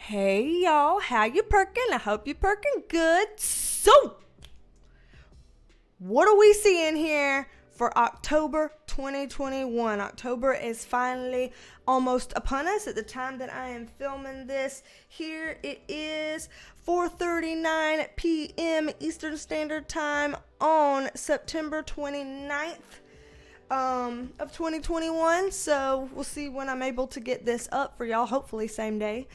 Hey y'all, how you perking? I hope you perking good. So, what are we seeing here for October 2021? October is finally almost upon us at the time that I am filming this. Here it is 4:39 p.m. Eastern Standard Time on September 29th of 2021. So we'll see when I'm able to get this up for y'all, hopefully same day.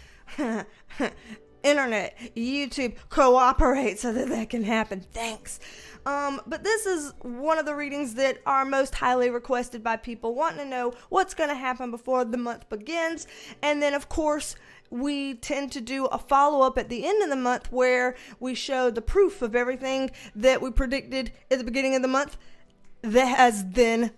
Internet, YouTube, cooperate so that can happen. Thanks. But this is one of the readings that are most highly requested by people wanting to know what's going to happen before the month begins. And then, of course, we tend to do a follow-up at the end of the month where we show the proof of everything that we predicted at the beginning of the month that has then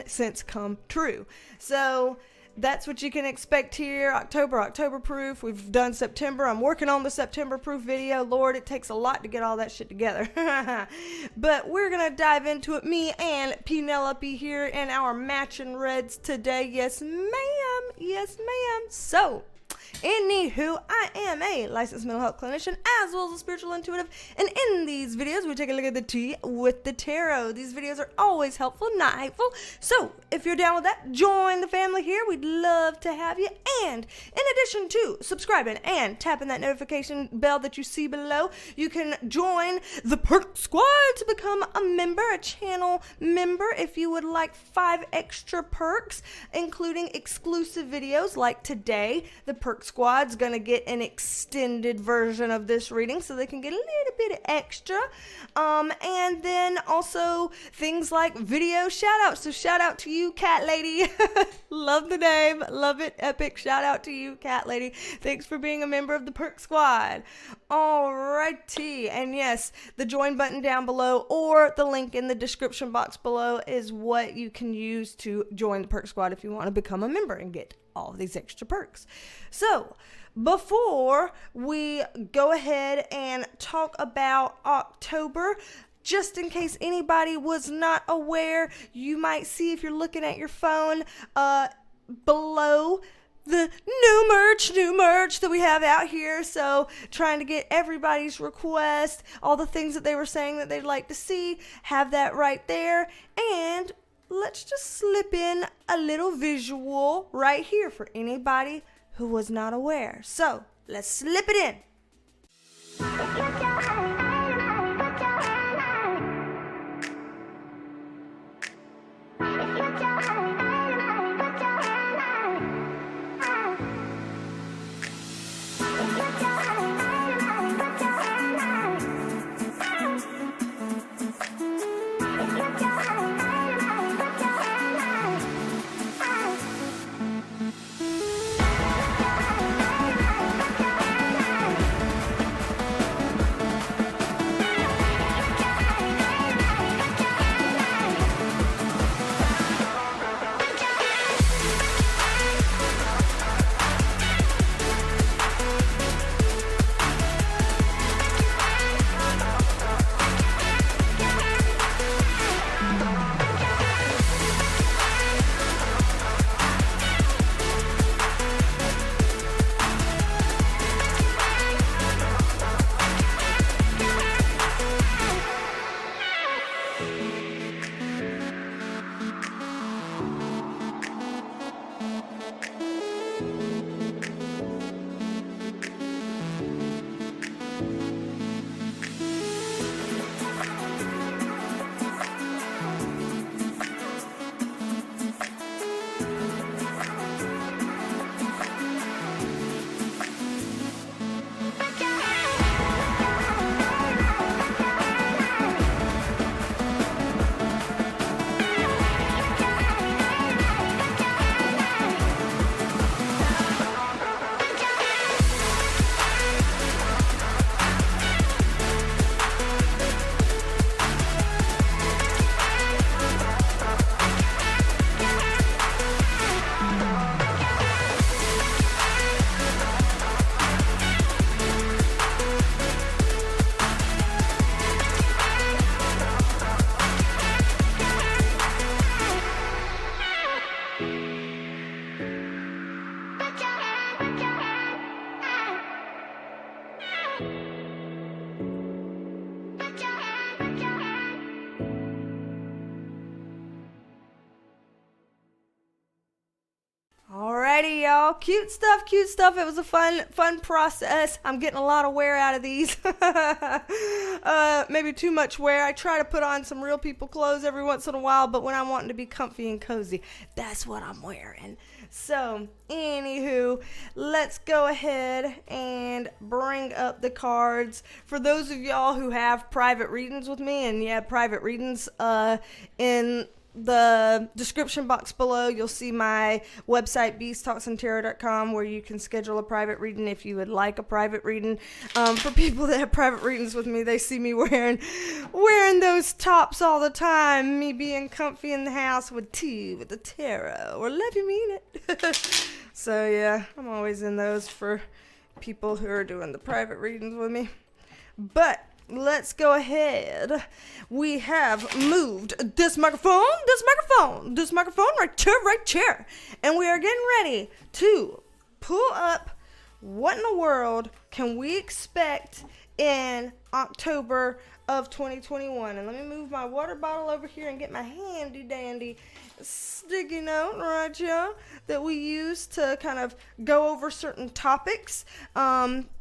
since come true. So that's what you can expect here. October proof. We've done September. I'm working on the September proof video. Lord, it takes a lot to get all that shit together. But we're going to dive into it. Me and Penelope here in our matching reds today. Yes, ma'am. Yes, ma'am. So, anywho, I am a licensed mental health clinician as well as a spiritual intuitive, and in these videos we take a look at the tea with the tarot. These videos are always helpful, not hateful, so if you're down with that, join the family here. We'd love to have you. And in addition to subscribing and tapping that notification bell that you see below, you can join the Perk Squad to become a member, a channel member, if you would like 5 extra perks, including exclusive videos like today. The Perk Squad's gonna get an extended version of this reading so they can get a little bit extra, and then also things like video shout outs. So shout out to you, cat lady. Love the name, love it, epic. Shout out to you, cat lady. Thanks for being a member of the Perk Squad. Alrighty, and yes, the join button down below or the link in the description box below is what you can use to join the Perk Squad if you want to become a member and get all of these extra perks. So, before we go ahead and talk about October, just in case anybody was not aware, you might see, if you're looking at your phone, below the new merch that we have out here. So trying to get everybody's request, all the things that they were saying that they'd like to see, have that right there. And let's just slip in a little visual right here for anybody who was not aware. So let's slip it in. cute stuff. It was a fun process. I'm getting a lot of wear out of these. Maybe too much wear. I try to put on some real people clothes every once in a while, but when I'm wanting to be comfy and cozy, that's what I'm wearing. So, anywho, let's go ahead and bring up the cards. For those of y'all who have private readings with me, and yeah, private readings, in the description box below, you'll see my website, BeasTalksAndTarot.com, where you can schedule a private reading if you would like a private reading. For people that have private readings with me, they see me wearing those tops all the time, me being comfy in the house with tea, with the tarot, or love you mean it. So yeah, I'm always in those for people who are doing the private readings with me. But let's go ahead. We have moved this microphone right chair. And we are getting ready to pull up what in the world can we expect in October of 2021. And let me move my water bottle over here and get my handy dandy sticky note right here that we use to kind of go over certain topics.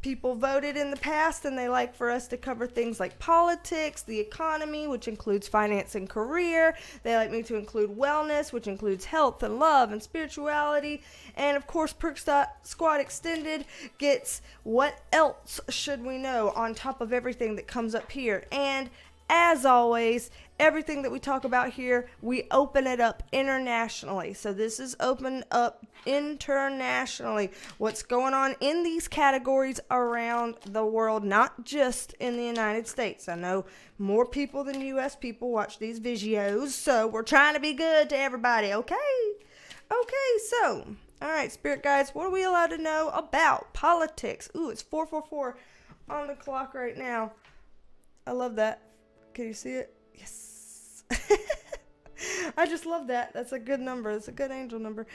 People voted in the past and they like for us to cover things like politics, the economy, which includes finance and career. They like me to include wellness, which includes health and love and spirituality. And of course, Perk Squad Extended gets what else should we know on top of everything that comes up here. And as always, everything that we talk about here, we open it up internationally. So this is opened up internationally. What's going on in these categories around the world, not just in the United States. I know more people than U.S. people watch these videos, so we're trying to be good to everybody, okay? Okay, so, all right, spirit guides, what are we allowed to know about politics? Ooh, it's 4:44 on the clock right now. I love that. Can you see it? Yes. I just love that. That's a good number. That's a good angel number.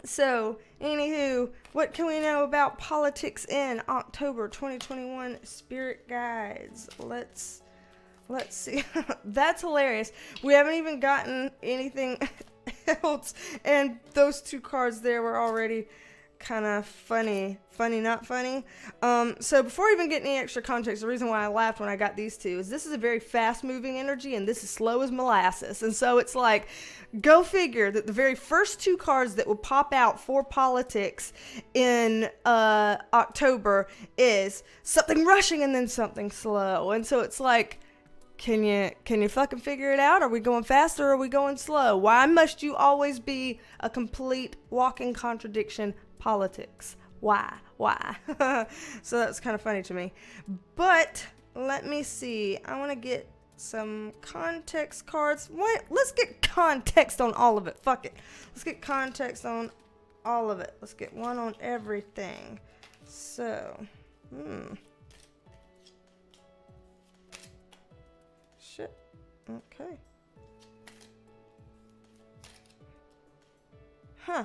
So, anywho, what can we know about politics in October 2021? Spirit guides. Let's see. That's hilarious. We haven't even gotten anything else, and those two cards there were already kind of funny, not funny. So before even getting any extra context, the reason why I laughed when I got these two is this is a very fast moving energy and this is slow as molasses. And so it's like, go figure that the very first two cards that will pop out for politics in October is something rushing and then something slow. And so it's like, can you fucking figure it out? Are we going fast or are we going slow? Why must you always be a complete walking contradiction? Politics. Why? So that's kind of funny to me. But let me see. I want to get some context cards. What? Let's get context on all of it. Fuck it. Let's get context on all of it. Let's get one on everything. So, shit. Okay. Huh.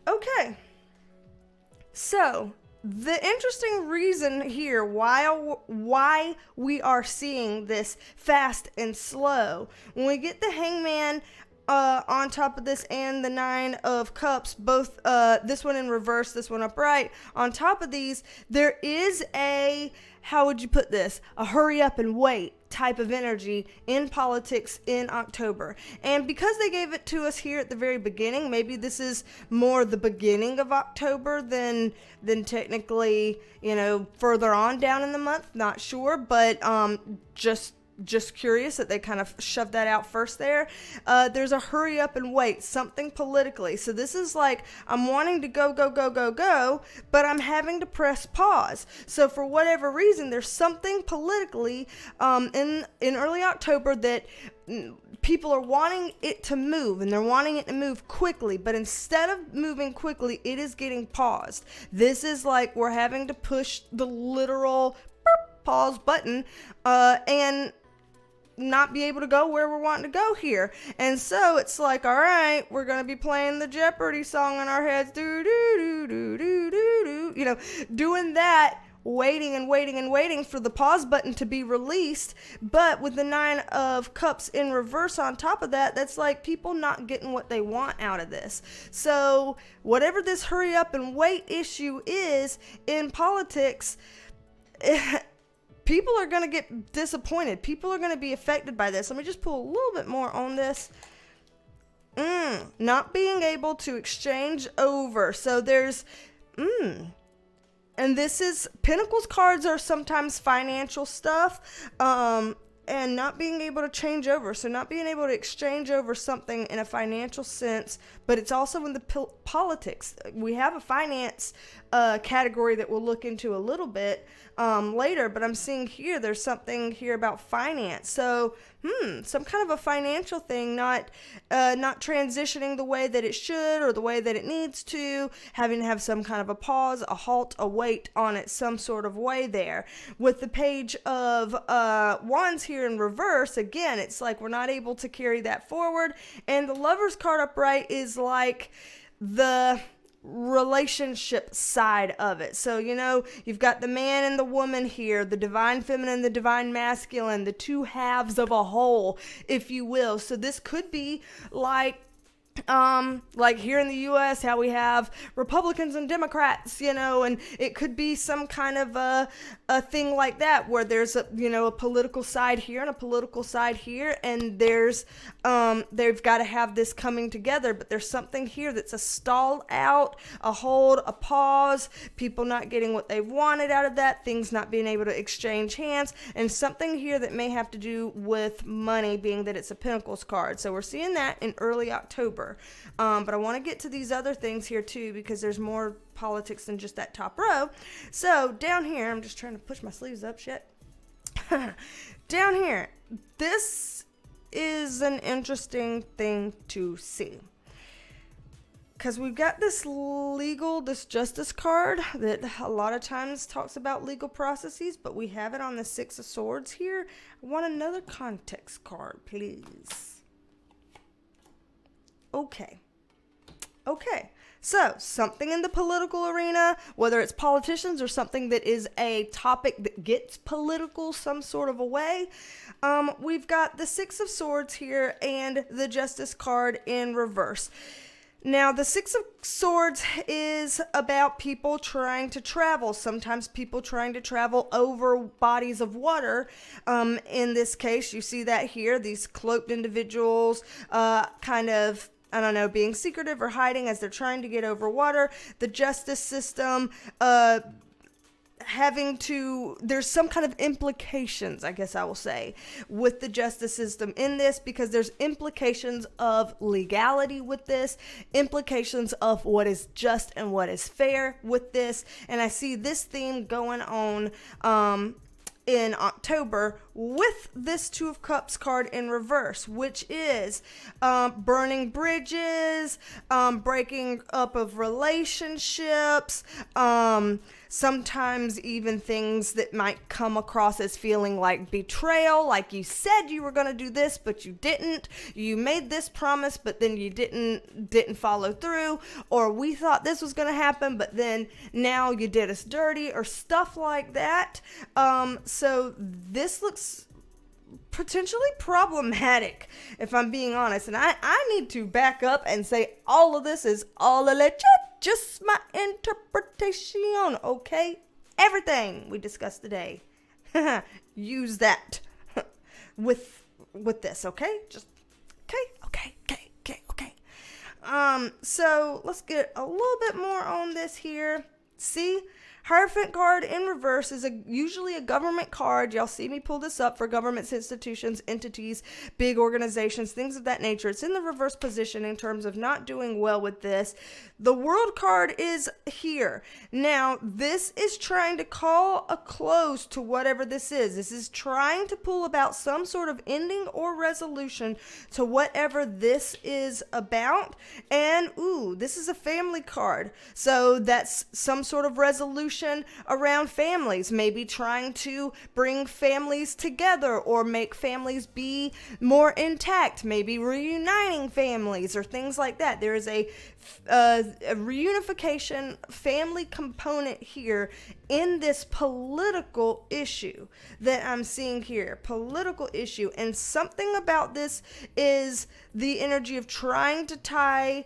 Okay, so the interesting reason here why we are seeing this fast and slow, when we get the Hangman on top of this and the Nine of Cups, both this one in reverse, this one upright, on top of these, there is a, how would you put this, a hurry up and wait type of energy in politics in October. And because they gave it to us here at the very beginning, maybe this is more the beginning of October than technically, further on down in the month, not sure, but just curious that they kind of shoved that out first there. There's a hurry up and wait, something politically. So this is like, I'm wanting to go, but I'm having to press pause. So for whatever reason, there's something politically in early October that people are wanting it to move, and they're wanting it to move quickly, but instead of moving quickly, it is getting paused. This is like we're having to push the literal pause button and not be able to go where we're wanting to go here. And so it's like, all right, we're going to be playing the Jeopardy song in our heads, do, do, do, do, do, do, do, doing that waiting and waiting and waiting for the pause button to be released. But with the 9 of Cups in reverse on top of that, that's like people not getting what they want out of this. So whatever this hurry up and wait issue is in politics, people are going to get disappointed. People are going to be affected by this. Let me just pull a little bit more on this. Not being able to exchange over. So there's, and this is, Pentacles cards are sometimes financial stuff, and not being able to change over. So not being able to exchange over something in a financial sense, but it's also in the politics. We have a finance category that we'll look into a little bit later, but I'm seeing here there's something here about finance. So some kind of a financial thing, not transitioning the way that it should or the way that it needs to, having to have some kind of a pause, a halt, a wait on it, some sort of way there. With the Page of Wands here in reverse, again, it's like we're not able to carry that forward. And the Lover's card upright is like the relationship side of it. So, you know, you've got the man and the woman here, the divine feminine, the divine masculine, the two halves of a whole, if you will. So this could be like here in the U.S., how we have Republicans and Democrats, you know, and it could be some kind of a thing like that where there's a political side here and a political side here, and there's they've got to have this coming together, but there's something here that's a stalled out, a hold, a pause, people not getting what they wanted out of that, things not being able to exchange hands, and something here that may have to do with money, being that it's a Pentacles card. So we're seeing that in early October. But I want to get to these other things here too, because there's more politics than just that top row. So down here, I'm just trying to push my sleeves up, shit. Down here, this is an interesting thing to see, because we've got this justice card that a lot of times talks about legal processes, but we have it on the 6 of Swords here. I want another context card, please. Okay. So something in the political arena, whether it's politicians or something that is a topic that gets political some sort of a way. We've got the 6 of Swords here and the Justice card in reverse. Now, the 6 of Swords is about people trying to travel. Sometimes people trying to travel over bodies of water. In this case, you see that here, these cloaked individuals kind of, I don't know, being secretive or hiding as they're trying to get over water. The justice system, there's some kind of implications, I guess I will say, with the justice system in this, because there's implications of legality with this, implications of what is just and what is fair with this. And I see this theme going on in October with this 2 of Cups card in reverse, which is burning bridges, breaking up of relationships, sometimes even things that might come across as feeling like betrayal, like you said you were going to do this, but you didn't. You made this promise, but then you didn't follow through, or we thought this was going to happen, but then now you did us dirty, or stuff like that. So this looks potentially problematic, if I'm being honest, and I need to back up and say all of this is all alleged, just my interpretation, okay? Everything we discussed today, use that with this, okay? Just okay. So let's get a little bit more on this here. See? Hierophant card in reverse is usually a government card. Y'all see me pull this up for governments, institutions, entities, big organizations, things of that nature. It's in the reverse position in terms of not doing well with this. The World card is here. Now, this is trying to call a close to whatever this is. This is trying to pull about some sort of ending or resolution to whatever this is about. And, this is a family card. So that's some sort of resolution resolution around families, maybe trying to bring families together or make families be more intact, maybe reuniting families or things like that. There is a reunification family component here in this political issue that I'm seeing here. Political issue. And something about this is the energy of trying to tie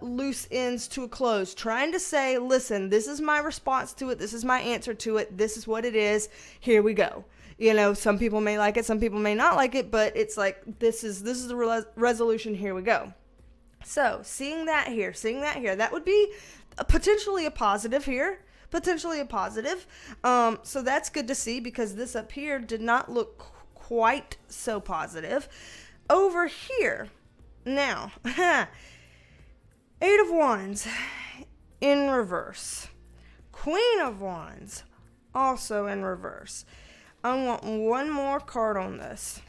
loose ends to a close, trying to say, listen, this is my response to it, this is my answer to it, this is what it is, here we go. You know, some people may like it, some people may not like it, but it's like, this is the resolution, here we go. So, seeing that here, that would be potentially a positive here, potentially a positive. So that's good to see, because this up here did not look quite so positive. Over here, now, Eight of Wands in reverse. Queen of Wands also in reverse. I want one more card on this.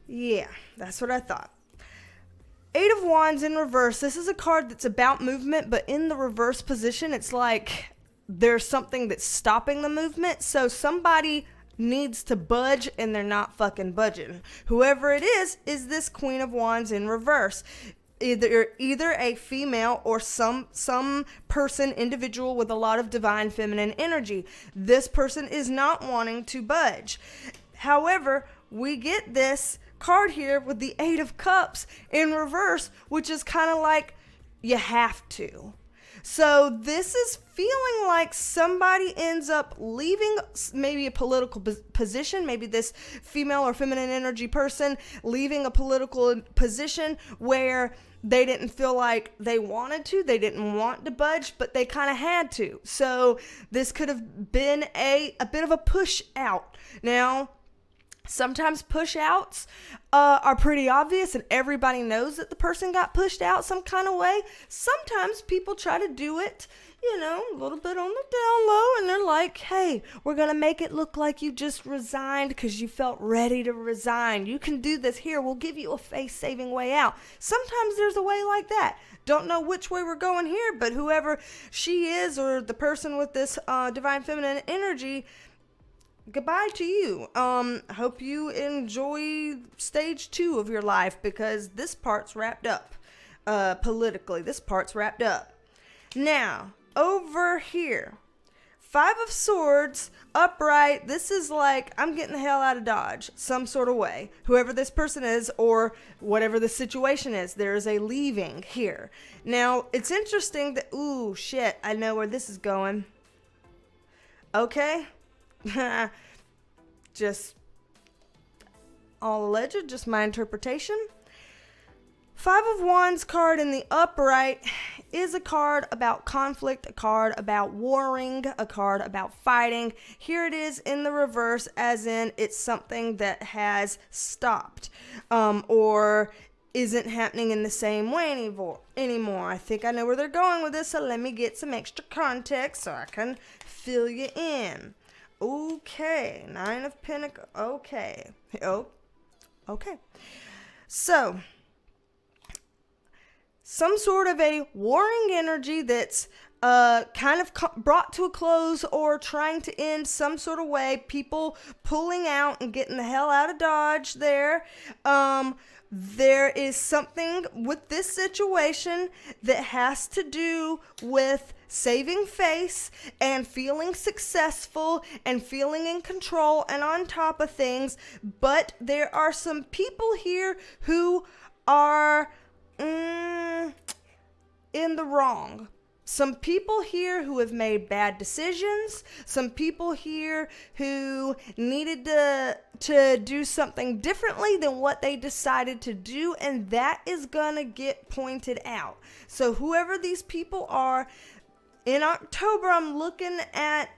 Yeah, that's what I thought. Eight of Wands in reverse. This is a card that's about movement, but in the reverse position, it's like there's something that's stopping the movement. So somebody needs to budge and they're not fucking budging. Whoever it is this Queen of Wands in reverse. Either a female or some person, individual with a lot of divine feminine energy. This person is not wanting to budge. However, we get this card here with the Eight of Cups in reverse, which is kind of like you have to. So this is feeling like somebody ends up leaving maybe a political position, maybe this female or feminine energy person leaving a political position where they didn't feel like they wanted to, they didn't want to budge, but they kind of had to. So this could have been a bit of a push out. Now, sometimes push outs are pretty obvious and everybody knows that the person got pushed out some kind of way. Sometimes people try to do it, you know, a little bit on the down low, and they're like, hey, we're going to make it look like you just resigned because you felt ready to resign. You can do this here. We'll give you a face-saving way out. Sometimes there's a way like that. Don't know which way we're going here, but whoever she is or the person with this divine feminine energy, goodbye to you. Hope you enjoy stage 2 of your life, because this part's wrapped up. Politically, this part's wrapped up. Now, over here, Five of Swords, upright. This is like, I'm getting the hell out of Dodge, some sort of way. Whoever this person is, or whatever the situation is, there is a leaving here. Now, it's interesting that, ooh, shit, I know where this is going. Okay. Just all alleged, just my interpretation. Five of Wands card in the upright is a card about conflict, a card about warring, a card about fighting. Here it is in the reverse, as in it's something that has stopped or isn't happening in the same way anymore. I think I know where they're going with this, so let me get some extra context so I can fill you in. Okay, Nine of Pentacles. Okay. Oh, okay. So, some sort of a warring energy that's kind of brought to a close or trying to end some sort of way. People pulling out and getting the hell out of Dodge there. There is something with this situation that has to do with saving face and feeling successful and feeling in control and on top of things. But there are some people here who are in the wrong. Some people here who have made bad decisions. Some people here who needed to do something differently than what they decided to do, and that is gonna get pointed out. So whoever these people are, in October, I'm looking at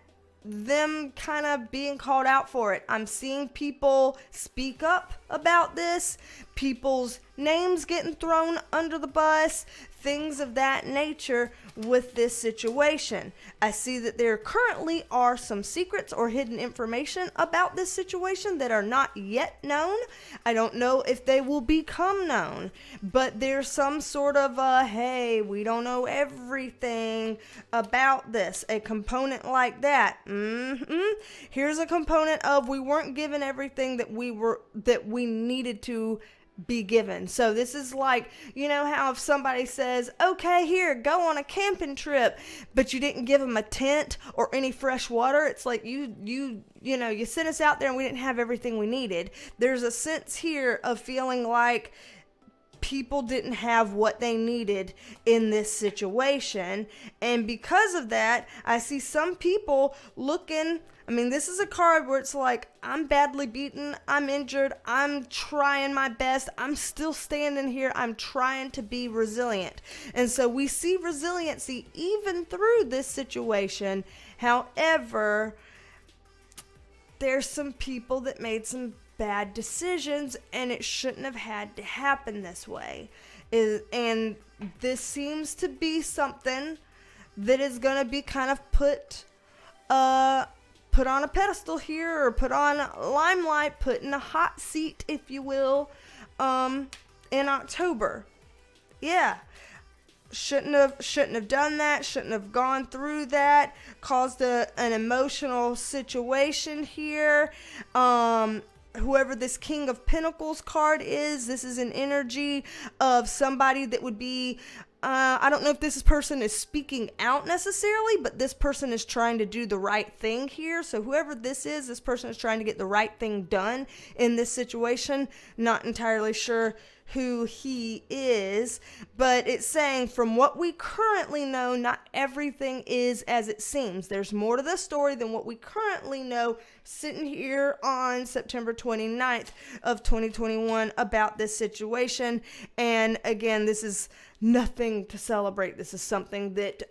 them kind of being called out for it. I'm seeing people speak up about this, people's names getting thrown under the bus, things of that nature with this situation. I see that there currently are some secrets or hidden information about this situation that are not yet known. I don't know if they will become known, but there's some sort of hey, we don't know everything about this, a component like that. Here's a component of we weren't given everything that we needed to be given. So this is like, you know how if somebody says, okay, here, go on a camping trip, but you didn't give them a tent or any fresh water. It's like you sent us out there and we didn't have everything we needed. There's a sense here of feeling like people didn't have what they needed in this situation. And because of that, I see some people looking. I mean, this is a card where it's like, I'm badly beaten, I'm injured, I'm trying my best, I'm still standing here, I'm trying to be resilient. And so we see resiliency even through this situation. However, there's some people that made some bad decisions, and it shouldn't have had to happen this way. And this seems to be something that is going to be kind of put on a pedestal here, or put on limelight, put in a hot seat, if you will, in October. Yeah. Shouldn't have done that, shouldn't have gone through that, caused an emotional situation here. Whoever this King of Pentacles card is, this is an energy of somebody that would be, I don't know if this person is speaking out necessarily, but this person is trying to do the right thing here. So whoever this person is trying to get the right thing done in this situation. Not entirely sure who he is, but it's saying from what we currently know, not everything is as it seems. There's more to the story than what we currently know sitting here on September 29th of 2021 about this situation. And again, this is nothing to celebrate. This is something that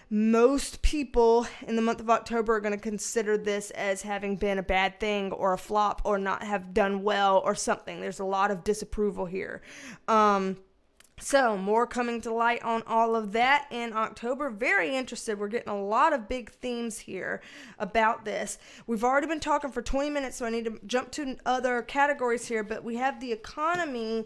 most people in the month of October are going to consider this as having been a bad thing or a flop or not have done well or something. There's a lot of disapproval here. So more coming to light on all of that in October. Very interested. We're getting a lot of big themes here about this. We've already been talking for 20 minutes, so I need to jump to other categories here, but we have the economy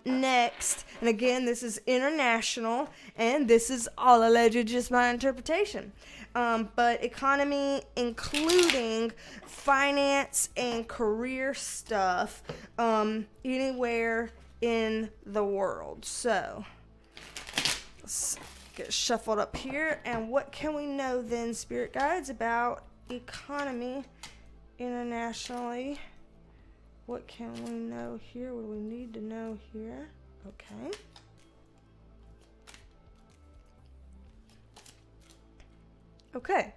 next. And again, this is international, and this is all alleged, just my interpretation. But economy, including finance and career stuff, anywhere in the world. So let's get shuffled up here. And what can we know then, spirit guides, about economy internationally? What can we know here? What do we need to know here? Okay. Okay.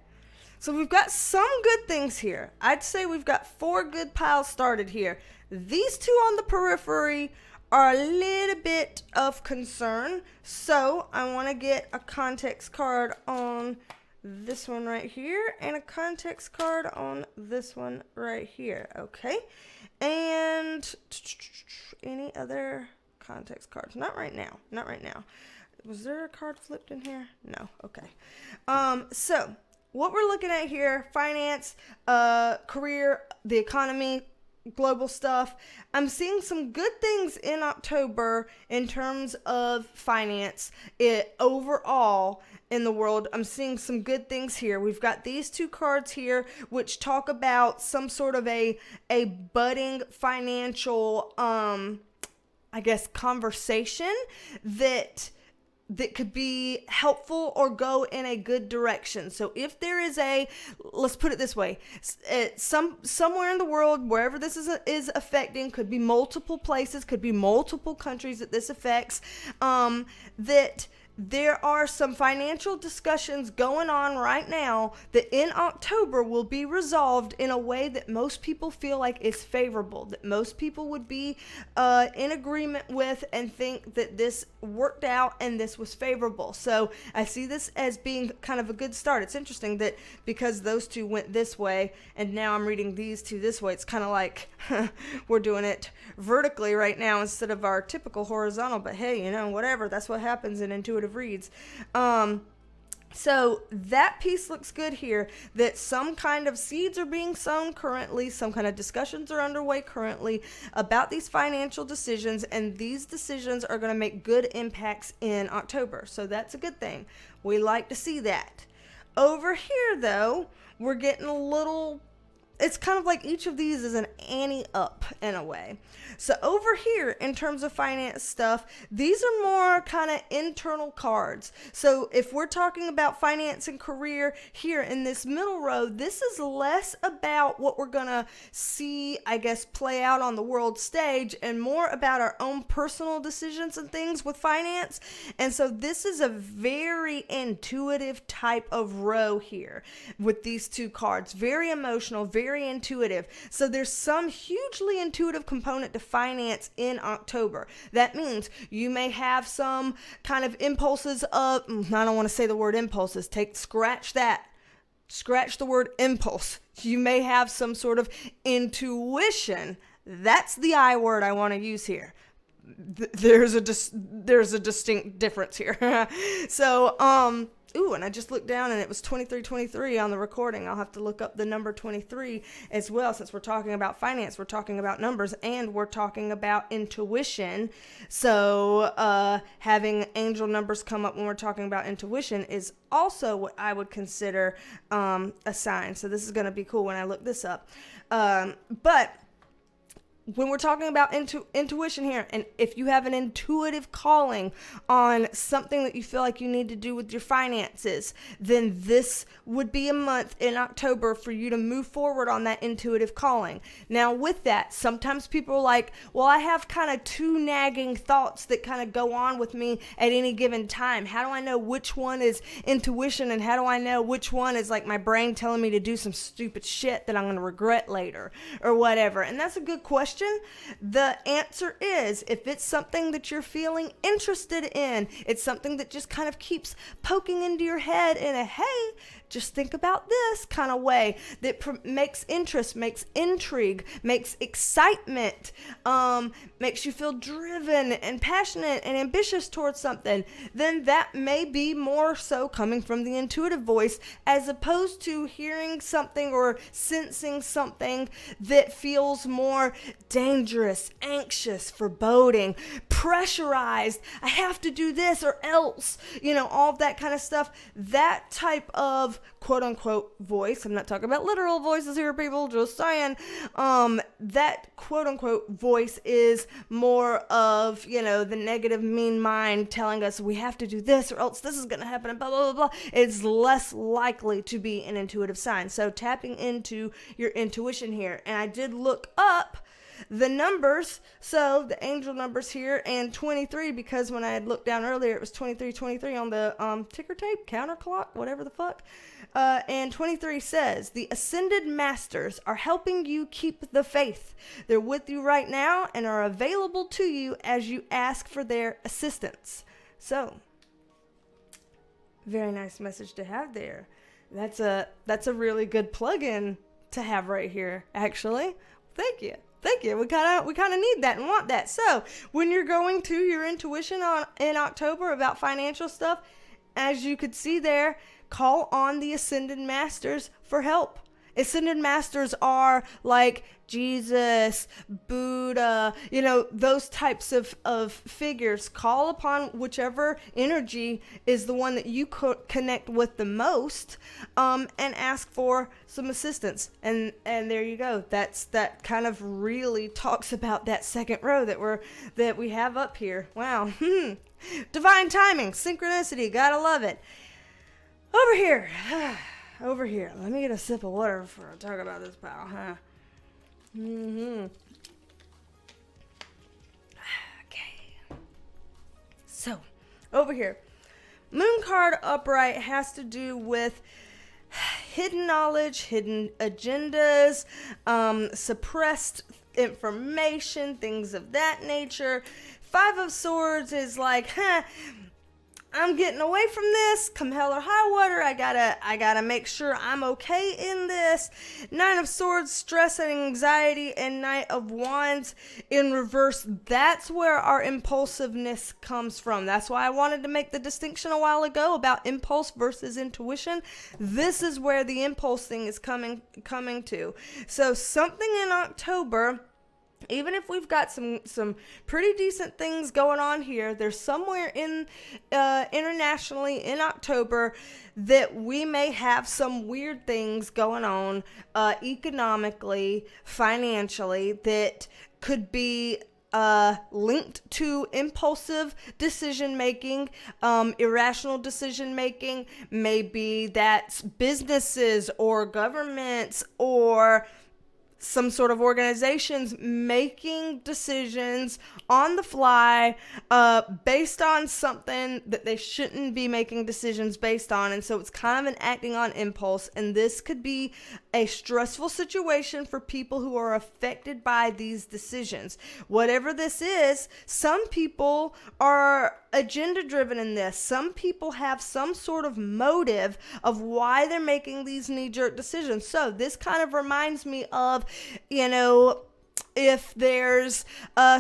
So we've got some good things here. I'd say we've got 4 good piles started here. These 2 on the periphery are a little bit of concern. So I want to get a context card on this one right here and a context card on this one right here. Okay. And any other context cards? Not right now. Not right now. Was there a card flipped in here? No. Okay. So what we're looking at here, finance, career, the economy, global stuff. I'm seeing some good things in October in terms of finance. Overall in the world, I'm seeing some good things here. We've got these 2 cards here which talk about some sort of a budding financial I guess conversation that could be helpful or go in a good direction. So if there is let's put it this way, somewhere in the world, wherever this is affecting, could be multiple places, could be multiple countries that this affects, that there are some financial discussions going on right now that in October will be resolved in a way that most people feel like is favorable, that most people would be in agreement with and think that this worked out and this was favorable. So I see this as being kind of a good start. It's interesting that because those two went this way and now I'm reading these two this way, it's kind of like we're doing it vertically right now instead of our typical horizontal. But hey, you know, whatever. That's what happens in intuitive reads. So that piece looks good here, that some kind of seeds are being sown currently, some kind of discussions are underway currently about these financial decisions, and these decisions are going to make good impacts in October. So that's a good thing. We like to see that. Over here, though, we're getting a little... It's kind of like each of these is an ante up in a way. So over here, in terms of finance stuff, these are more kind of internal cards. So if we're talking about finance and career here in this middle row, this is less about what we're going to see, I guess, play out on the world stage and more about our own personal decisions and things with finance. And so this is a very intuitive type of row here with these two cards. Very emotional, very intuitive. So there's some hugely intuitive component to finance in October. That means you may have some kind of impulses of, I don't want to say the word impulses, scratch the word impulse. You may have some sort of intuition. That's the I word I want to use here. There's a distinct difference here. So, and I just looked down and it was 2323 on the recording. I'll have to look up the number 23 as well, since we're talking about finance, we're talking about numbers, and we're talking about intuition. So having angel numbers come up when we're talking about intuition is also what I would consider a sign. So this is going to be cool when I look this up. But when we're talking about intuition here, and if you have an intuitive calling on something that you feel like you need to do with your finances, then this would be a month in October for you to move forward on that intuitive calling. Now with that, sometimes people are like, well, I have kind of two nagging thoughts that kind of go on with me at any given time. How do I know which one is intuition and how do I know which one is like my brain telling me to do some stupid shit that I'm going to regret later or whatever? And that's a good question. The answer is, if it's something that you're feeling interested in, it's something that just kind of keeps poking into your head in a, hey, just think about this kind of way that makes interest, makes intrigue, makes excitement, makes you feel driven and passionate and ambitious towards something, then that may be more so coming from the intuitive voice, as opposed to hearing something or sensing something that feels more dangerous, anxious, foreboding, pressurized. I have to do this or else, all of that kind of stuff. That type of quote unquote voice, I'm not talking about literal voices here, people, just saying, that quote unquote voice is more of, the negative mean mind telling us we have to do this or else this is going to happen and blah, blah, blah, blah. It's less likely to be an intuitive sign. So tapping into your intuition here. And I did look up the numbers, so the angel numbers here, and 23, because when I had looked down earlier, it was 2323 on the ticker tape, counter clock, whatever the fuck. And 23 says, the ascended masters are helping you keep the faith. They're with you right now and are available to you as you ask for their assistance. So, very nice message to have there. That's a really good plug-in to have right here, actually. Thank you. We kind of need that and want that. So when you're going to your intuition in October about financial stuff, as you could see there, call on the Ascended Masters for help. Ascended Masters are like Jesus, Buddha, those types of figures. Call upon whichever energy is the one that you connect with the most, and ask for some assistance. And there you go. That kind of really talks about that second row that we have up here. Wow. Divine timing, synchronicity, gotta love it. Over here, let me get a sip of water before I talk about this, pal, huh? Okay. So, over here, Moon card upright has to do with hidden knowledge, hidden agendas, suppressed information, things of that nature. Five of Swords is like, I'm getting away from this, come hell or high water. I gotta make sure I'm okay in this. Nine of Swords, stress and anxiety, and Knight of Wands in reverse. That's where our impulsiveness comes from. That's why I wanted to make the distinction a while ago about impulse versus intuition. This is where the impulse thing is coming to. So something in October, even if we've got some pretty decent things going on here, there's somewhere in internationally in October that we may have some weird things going on economically, financially, that could be linked to impulsive decision making, irrational decision making. Maybe that's businesses or governments or some sort of organizations making decisions on the fly based on something that they shouldn't be making decisions based on. And so it's kind of an acting on impulse. And this could be a stressful situation for people who are affected by these decisions. Whatever this is, some people are agenda driven in this. Some people have some sort of motive of why they're making these knee-jerk decisions. So this kind of reminds me of, if there's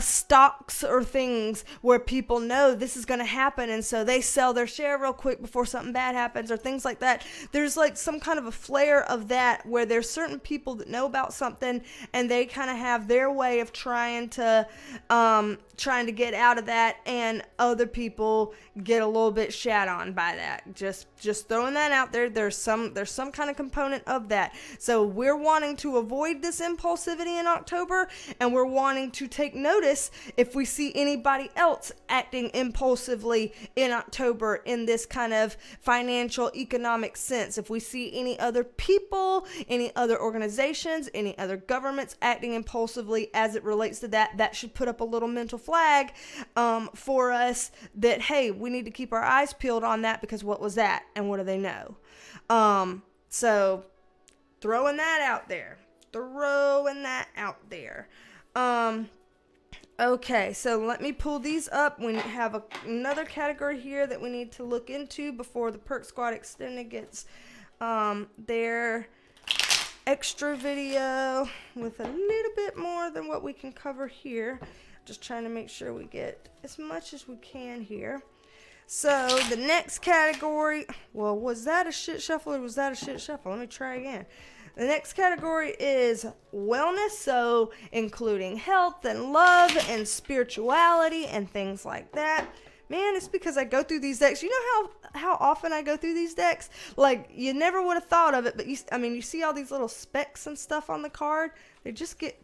stocks or things where people know this is going to happen, and so they sell their share real quick before something bad happens or things like that. There's like some kind of a flare of that where there's certain people that know about something and they kind of have their way of trying to get out of that, and other people get a little bit shat on by that. Just throwing that out there. There's some kind of component of that. So we're wanting to avoid this impulsivity in October, and we're wanting to take notice if we see anybody else acting impulsively in October in this kind of financial economic sense. If we see any other people, any other organizations, any other governments acting impulsively as it relates to that, that should put up a little mental flag for us that, hey, we need to keep our eyes peeled on that, because what was that and what do they know? So throwing that out there. Okay, so let me pull these up. We have another category here that we need to look into before the Perk Squad Extended gets their extra video with a little bit more than what we can cover here. Just trying to make sure we get as much as we can here. So the next category, well, was that a shit shuffle or was that a shit shuffle? Let me try again. The next category is wellness, so including health and love and spirituality and things like that. Man, it's because I go through these decks. You know how often I go through these decks? Like, you never would have thought of it, but you see all these little specks and stuff on the card. They just get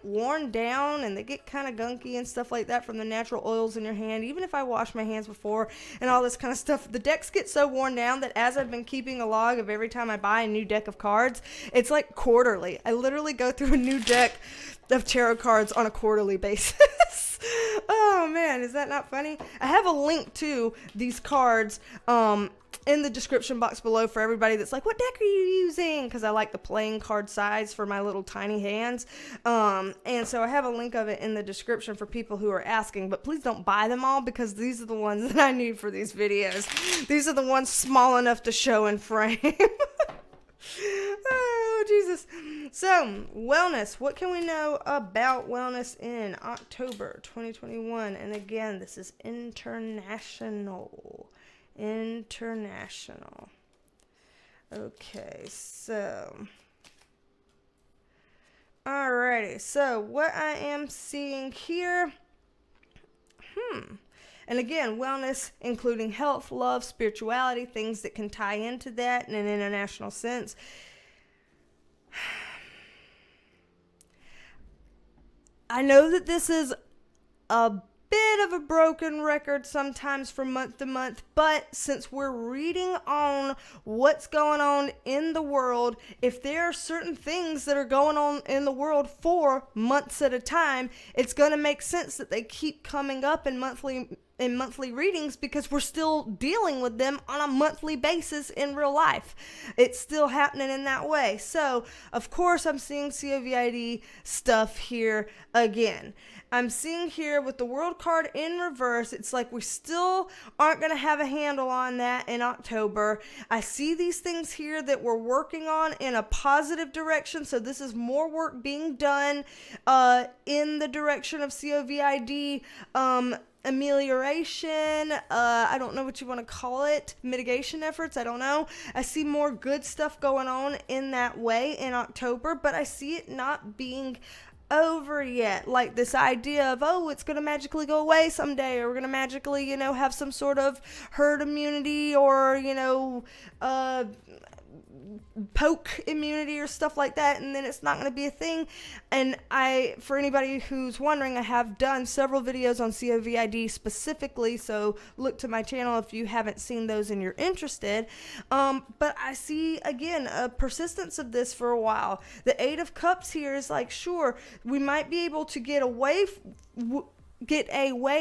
worn down, and they get kind of gunky and stuff like that from the natural oils in your hand. Even if I wash my hands before and all this kind of stuff, the decks get so worn down that as I've been keeping a log of every time I buy a new deck of cards, it's like quarterly. I literally go through a new deck of tarot cards on a quarterly basis. Oh man, is that not funny? I have a link to these cards in the description box below for everybody that's like, what deck are you using? Because I like the playing card size for my little tiny hands. And so I have a link of it in the description for people who are asking, but please don't buy them all, because these are the ones that I need for these videos. These are the ones small enough to show in frame. Oh, Jesus. So, wellness. What can we know about wellness in October 2021? And again, this is international. International. Okay, so. Alrighty. So, what I am seeing here. And again, wellness, including health, love, spirituality, things that can tie into that in an international sense. I know that this is a bit of a broken record sometimes from month to month, but since we're reading on what's going on in the world, if there are certain things that are going on in the world for months at a time, it's going to make sense that they keep coming up in monthly in monthly readings because we're still dealing with them on a monthly basis in real life. It's still happening in that way. So, of course, I'm seeing COVID stuff here again. I'm seeing here with the World card in reverse, it's like we still aren't going to have a handle on that in October. I see these things here that we're working on in a positive direction. So this is more work being done in the direction of COVID amelioration, I don't know what you want to call it, mitigation efforts, I don't know. I see more good stuff going on in that way in October, but I see it not being over yet. Like this idea of, oh, it's going to magically go away someday, or we're going to magically, have some sort of herd immunity, or, poke immunity or stuff like that, and then it's not going to be a thing. And for anybody who's wondering, I have done several videos on COVID specifically, so look to my channel if you haven't seen those and you're interested. But I see, again, a persistence of this for a while. The Eight of Cups here is like, sure, we might be able to get away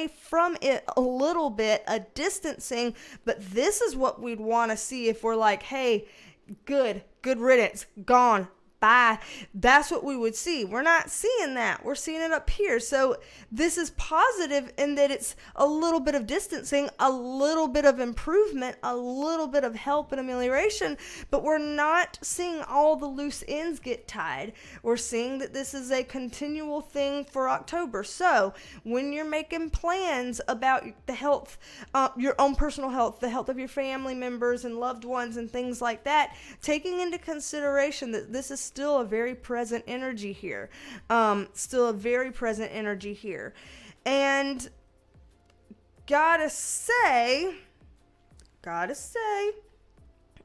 from it a little bit, a distancing, but this is what we'd want to see if we're like, hey, good riddance, gone, bye. That's what we would see. We're not seeing that. We're seeing it up here. So this is positive in that it's a little bit of distancing, a little bit of improvement, a little bit of help and amelioration, but we're not seeing all the loose ends get tied. We're seeing that this is a continual thing for October. So when you're making plans about the health, your own personal health, the health of your family members and loved ones and things like that, taking into consideration that this is still a very present energy here. And gotta say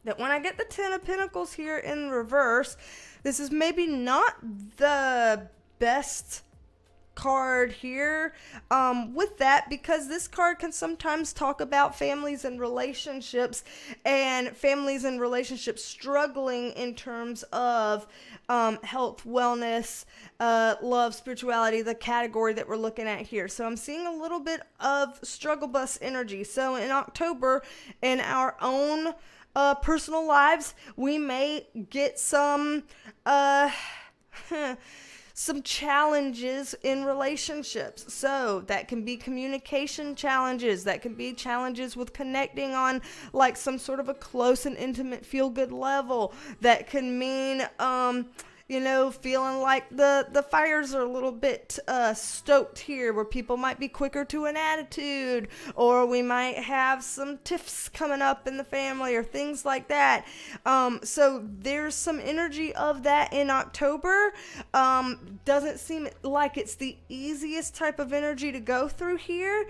that when I get the Ten of Pentacles here in reverse, this is maybe not the best card here with that, because this card can sometimes talk about families and relationships struggling in terms of health, wellness, love, spirituality, the category that we're looking at here. So I'm seeing a little bit of struggle bus energy. So in October, in our own personal lives, we may get some some challenges in relationships. So that can be communication challenges. That can be challenges with connecting on like some sort of a close and intimate feel-good level. That can mean, feeling like the fires are a little bit stoked here, where people might be quicker to an attitude, or we might have some tiffs coming up in the family or things like that. So there's some energy of that in October. Doesn't seem like it's the easiest type of energy to go through here.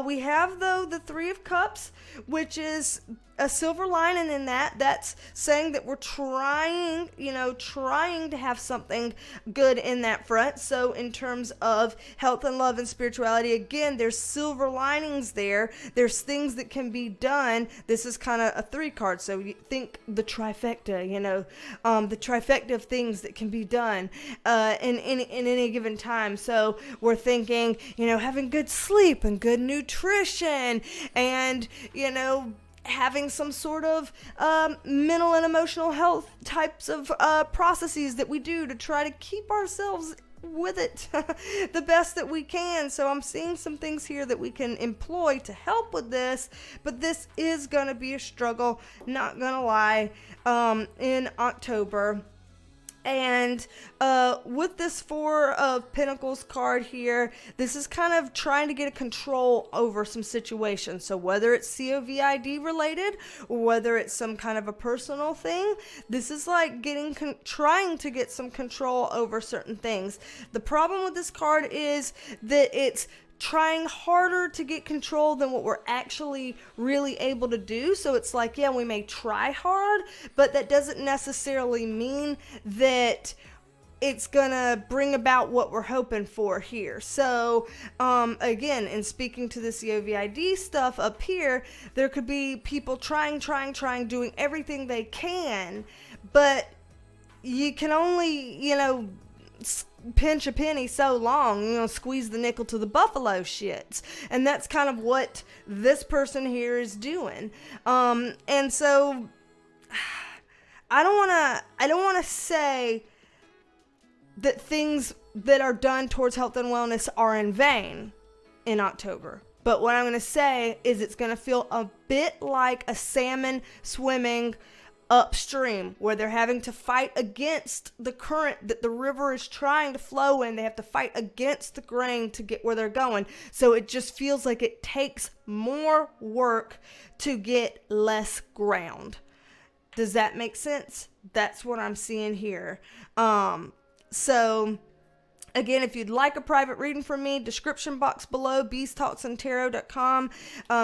We have, though, the Three of Cups, which is a silver lining in that. That's saying that we're trying to have something good in that front. So in terms of health and love and spirituality, again, there's silver linings there. There's things that can be done. This is kind of a 3 card. So you think the trifecta, the trifecta of things that can be done in any given time. So we're thinking, having good sleep and good nutrition, and, having some sort of mental and emotional health types of processes that we do to try to keep ourselves with it the best that we can. So I'm seeing some things here that we can employ to help with this, but this is going to be a struggle, not going to lie, in October. And with this Four of Pentacles card here, this is kind of trying to get a control over some situations. So whether it's COVID related, or whether it's some kind of a personal thing, this is like trying to get some control over certain things. The problem with this card is that it's trying harder to get control than what we're actually really able to do. So it's like, yeah, we may try hard, but that doesn't necessarily mean that it's gonna bring about what we're hoping for here. So again, in speaking to the COVID stuff up here, there could be people trying, doing everything they can, but you can only, pinch a penny so long, squeeze the nickel to the buffalo shits. And that's kind of what this person here is doing. And so I don't want to say that things that are done towards health and wellness are in vain in October. But what I'm going to say is it's going to feel a bit like a salmon swimming upstream, where they're having to fight against the current that the river is trying to flow in. They have to fight against the grain to get where they're going. So it just feels like it takes more work to get less ground. Does that make sense? That's what I'm seeing here. So again, if you'd like a private reading from me, description box below, BeasTalksAndTarot.com.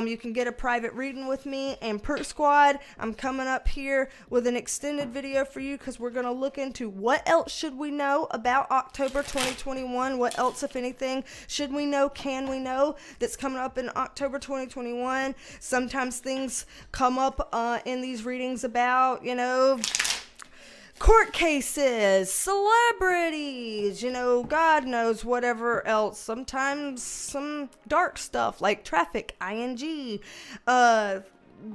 You can get a private reading with me and Perk Squad. I'm coming up here with an extended video for you because we're going to look into what else should we know about October 2021. What else, if anything, should we know, can we know, that's coming up in October 2021. Sometimes things come up in these readings about, court cases, celebrities, God knows whatever else. Sometimes some dark stuff like traffic, ING.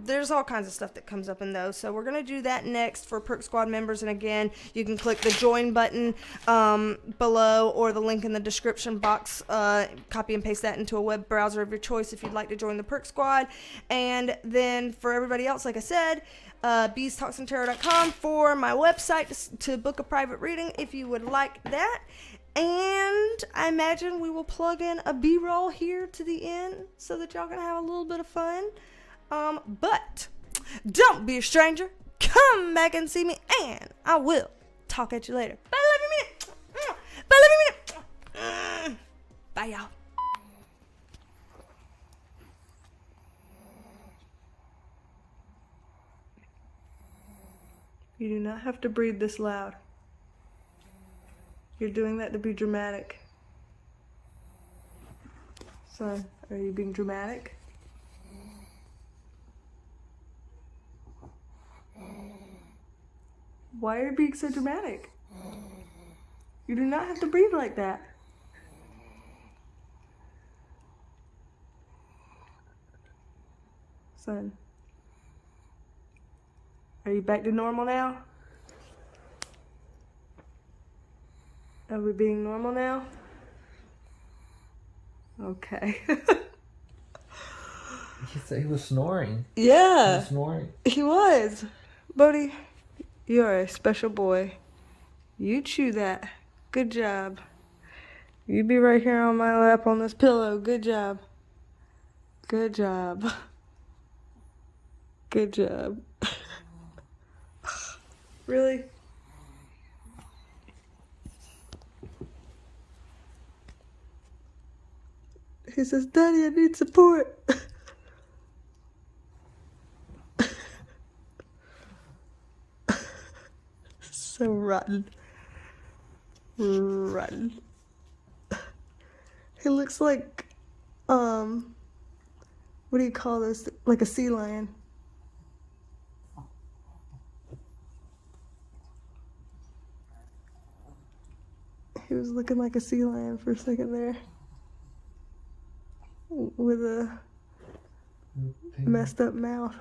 There's all kinds of stuff that comes up in those. So we're going to do that next for Perk Squad members. And again, you can click the join button below or the link in the description box. Copy and paste that into a web browser of your choice if you'd like to join the Perk Squad. And then for everybody else, like I said, BeasTalksAndTarot.com for my website to book a private reading if you would like that. And I imagine we will plug in a B-roll here to the end so that y'all can have a little bit of fun. But don't be a stranger. Come back and see me, and I will talk at you later. Bye, love you, minute. Bye, love you, minute. Bye, y'all. You do not have to breathe this loud. You're doing that to be dramatic. Son, are you being dramatic? Why are you being so dramatic? You do not have to breathe like that. Son, are you back to normal now? Are we being normal now? Okay. He was snoring. Yeah. He was snoring. He was. Bodhi, you're a special boy. You chew that. Good job. You be right here on my lap on this pillow. Good job. Good job. Good job. Really? He says, Daddy, I need support. So rotten. Rotten. He looks like, what do you call this? Like a sea lion. He was looking like a sea lion for a second there. With a messed up mouth.